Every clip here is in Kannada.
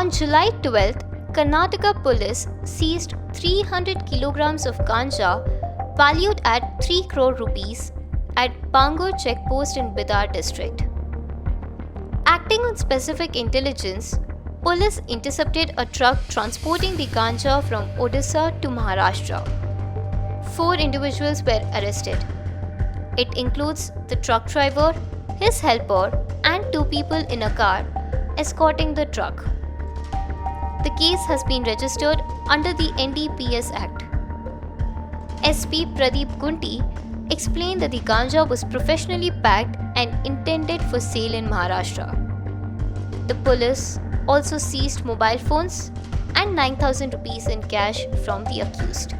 On July 12th, Karnataka police seized 300 kilograms of ganja valued at 3 crore rupees at Bangur checkpost in Bidar district. Acting on specific intelligence, police intercepted a truck transporting the ganja from Odisha to Maharashtra. 4 individuals were arrested. It includes the truck driver, his helper, and 2 people in a car escorting the truck. The case has been registered under the NDPS Act. SP Pradeep Gunti explained that the ganja was professionally packed and intended for sale in Maharashtra. The police also seized mobile phones and 9,000 rupees in cash from the accused.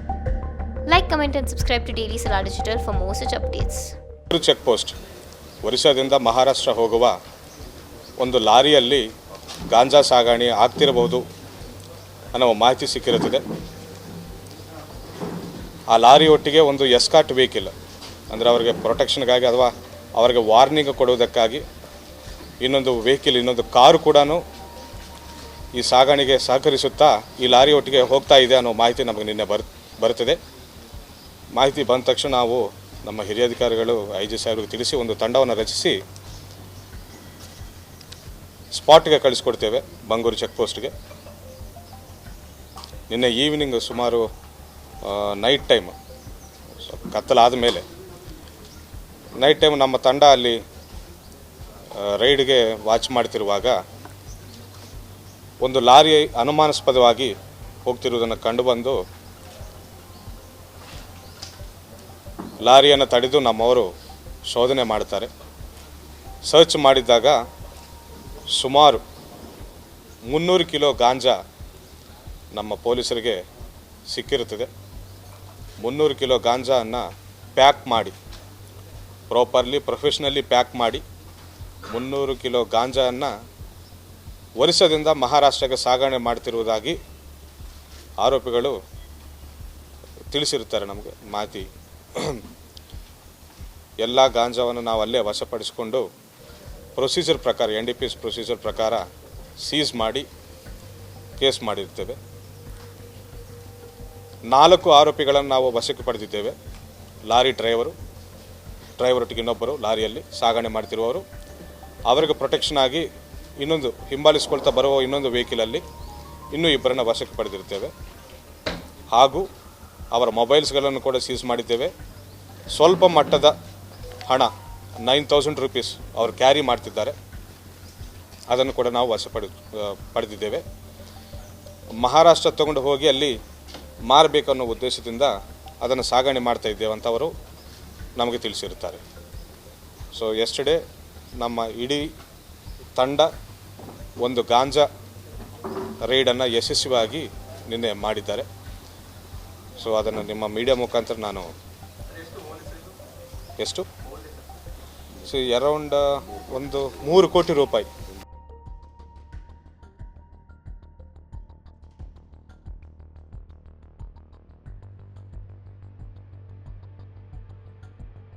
Like, comment and subscribe to Daily Salar Digital for more such updates. Check post ಒರಿಸ್ಸಾದಿಂದ ಮಹಾರಾಷ್ಟ್ರ ಹೋಗುವ ಒಂದು ಲಾರಿಯಲ್ಲಿ ಗಾಂಜಾ ಸಾಗಣೆ ಆಗ್ತಿರಬಹುದು ಅನ್ನೋ ಮಾಹಿತಿ ಸಿಕ್ಕಿರುತ್ತದೆ. ಆ ಲಾರಿ ಒಟ್ಟಿಗೆ ಒಂದು ಎಸ್ಕಾರ್ಟ್ ವೆಹಿಕಲ್ ಅಂದರೆ ಅವರಿಗೆ ಪ್ರೊಟೆಕ್ಷನ್ಗಾಗಿ ಅಥವಾ ಅವರಿಗೆ ವಾರ್ನಿಂಗ್ ಕೊಡುವುದಕ್ಕಾಗಿ ಇನ್ನೊಂದು ಕಾರು ಕೂಡ ಈ ಸಾಗಣೆಗೆ ಸಹಕರಿಸುತ್ತಾ ಈ ಲಾರಿ ಒಟ್ಟಿಗೆ ಹೋಗ್ತಾ ಇದೆ ಅನ್ನೋ ಮಾಹಿತಿ ನಮಗೆ ನಿನ್ನೆ ಬರುತ್ತದೆ. ಮಾಹಿತಿ ಬಂದ ತಕ್ಷಣ ನಾವು ನಮ್ಮ ಹಿರಿಯ ಅಧಿಕಾರಿಗಳು IG ಸಾಹೇಬರಿಗೆ ತಿಳಿಸಿ ಒಂದು ತಂಡವನ್ನು ರಚಿಸಿ ಸ್ಪಾಟ್ಗೆ ಕಳಿಸ್ಕೊಡ್ತೇವೆ ಬಂಗೂರು ಚೆಕ್ ಪೋಸ್ಟ್ಗೆ. ನಿನ್ನೆ ಈವ್ನಿಂಗ್ ಸುಮಾರು ನೈಟ್ ಟೈಮ್ ಕತ್ತಲಾದ ಮೇಲೆ ನೈಟ್ ಟೈಮ್ ನಮ್ಮ ತಂಡ ಅಲ್ಲಿ ರೈಡ್ಗೆ ವಾಚ್ ಮಾಡ್ತಿರುವಾಗ ಒಂದು ಲಾರಿ ಅನುಮಾನಾಸ್ಪದವಾಗಿ ಹೋಗ್ತಿರುವುದನ್ನು ಕಂಡುಬಂದು ಲಾರಿಯನ್ನು ತಡೆದು ನಮ್ಮವರು ಶೋಧನೆ ಮಾಡ್ತಾರೆ. ಸರ್ಚ್ ಮಾಡಿದಾಗ ಸುಮಾರು 300 ಕಿಲೋ ಗಾಂಜಾ ನಮ್ಮ ಪೊಲೀಸರಿಗೆ ಸಿಕ್ಕಿರುತ್ತದೆ. 300 ಕಿಲೋ ಗಾಂಜಾವನ್ನು ಪ್ಯಾಕ್ ಮಾಡಿ ಪ್ರೊಫೆಷ್ನಲಿ ಪ್ಯಾಕ್ ಮಾಡಿ 300 ಕಿಲೋ ಗಾಂಜಾವನ್ನು ಒರಿಸ್ಸಾದಿಂದ ಮಹಾರಾಷ್ಟ್ರಕ್ಕೆ ಸಾಗಣೆ ಮಾಡ್ತಿರುವುದಾಗಿ ಆರೋಪಿಗಳು ತಿಳಿಸಿರುತ್ತಾರೆ. ನಮಗೆ ಮಾಹಿತಿ ಎಲ್ಲ ಗಾಂಜಾವನ್ನು ನಾವು ಅಲ್ಲೇ ವಶಪಡಿಸಿಕೊಂಡು ಪ್ರೊಸೀಜರ್ ಪ್ರಕಾರ NDPS ಪ್ರೊಸೀಜರ್ ಪ್ರಕಾರ ಸೀಸ್ ಮಾಡಿ ಕೇಸ್ ಮಾಡಿರ್ತೇವೆ. 4 ಆರೋಪಿಗಳನ್ನು ನಾವು ವಶಕ್ಕೆ ಪಡೆದಿದ್ದೇವೆ. ಲಾರಿ ಡ್ರೈವರೊಟ್ಟಿಗೆ ಇನ್ನೊಬ್ಬರು ಲಾರಿಯಲ್ಲಿ ಸಾಗಣೆ ಮಾಡ್ತಿರುವವರು, ಅವರಿಗೆ ಪ್ರೊಟೆಕ್ಷನ್ ಆಗಿ ಹಿಂಬಾಲಿಸ್ಕೊಳ್ತಾ ಬರುವ ಇನ್ನೊಂದು ವೆಹಿಕಲಲ್ಲಿ ಇನ್ನೂ 2 ವಶಕ್ಕೆ ಪಡೆದಿರ್ತೇವೆ. ಹಾಗೂ ಅವರ ಮೊಬೈಲ್ಸ್ಗಳನ್ನು ಕೂಡ ಸೀಸ್ ಮಾಡಿದ್ದೇವೆ. ಸ್ವಲ್ಪ ಮಟ್ಟದ ಹಣ 9,000 ರೂಪೀಸ್ ಅವರು ಕ್ಯಾರಿ ಮಾಡ್ತಿದ್ದಾರೆ, ಅದನ್ನು ಕೂಡ ನಾವು ಪಡೆದಿದ್ದೇವೆ. ಮಹಾರಾಷ್ಟ್ರ ತಗೊಂಡು ಹೋಗಿ ಅಲ್ಲಿ ಮಾರಬೇಕನ್ನೋ ಉದ್ದೇಶದಿಂದ ಅದನ್ನು ಸಾಗಣೆ ಮಾಡ್ತಾ ಇದ್ದೇವೆ ಅಂತ ಅವರು ನಮಗೆ ತಿಳಿಸಿರುತ್ತಾರೆ. ಸೊ ಎಸ್ಟರ್ಡೇ ನಮ್ಮ ಇಡೀ ತಂಡ ಒಂದು ಗಾಂಜಾ ರೈಡನ್ನು ಯಶಸ್ವಿಯಾಗಿ ನಿನ್ನೆ ಮಾಡಿದ್ದಾರೆ. ಸೊ ಅದನ್ನು ನಿಮ್ಮ ಮೀಡಿಯಾ ಮುಖಾಂತರ ನಾನು ಅರೌಂಡ್ ಒಂದು 3 ಕೋಟಿ ರೂಪಾಯಿ